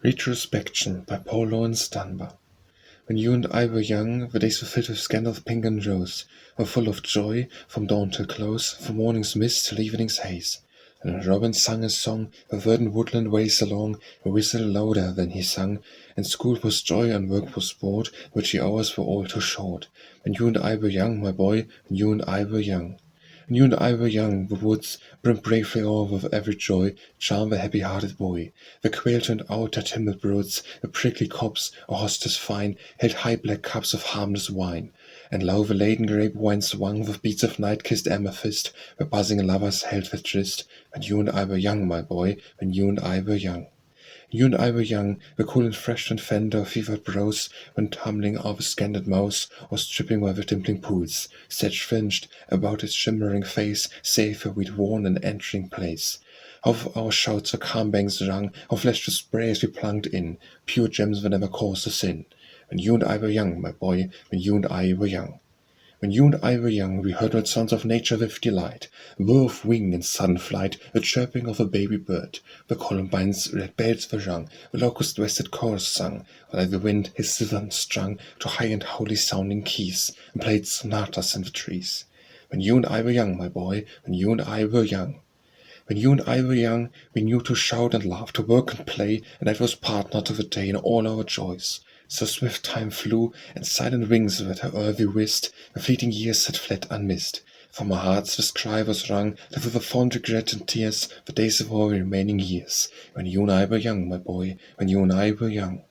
Retrospection by Laurence Dunbar. When you and I were young, the days were filled with scandal, pink and rose, were full of joy, from dawn till close, from morning's mist till evening's haze. And when robin sang his song, the verdant woodland ways along, a whistle louder than he sung, and school was joy and work was sport, which the hours were all too short. When you and I were young, my boy, when you and I were young. When you and I were young, the woods brimmed bravely o'er with every joy, charm the happy-hearted boy. The quail turned out their timid broods, the prickly copse, a hostess fine, held high black cups of harmless wine. And lo, the laden grape-vine swung with beads of night-kissed amethyst, where buzzing lovers held their tryst. When you and I were young, my boy, when you and I were young. You and I were young, the cool and fresh and fender fevered brows, when tumbling off a scanded mouse, or stripping by the dimpling pools, sedge fringed about its shimmering face, safe where we'd worn an entering place. How our shouts the calm banks rung, how flashed the spray as we plunged in, pure gems that never caused a sin. When you and I were young, my boy, when you and I were young. When you and I were young, we heard what sounds of nature with delight, a whir of wing in sudden flight, the chirping of a baby bird, the columbine's red bells were rung, the locust-wested chorus sung, while the wind his zithern strung to high and holy sounding keys, and played sonatas in the trees. When you and I were young, my boy, when you and I were young. When you and I were young, we knew to shout and laugh, to work and play, and that was partner to the day in all our joys. So swift time flew, and silent wings that her earthy whist, the fleeting years had fled unmissed. From our hearts this cry was wrung, that with a fond regret and tears, the days of our remaining years. When you and I were young, my boy, when you and I were young.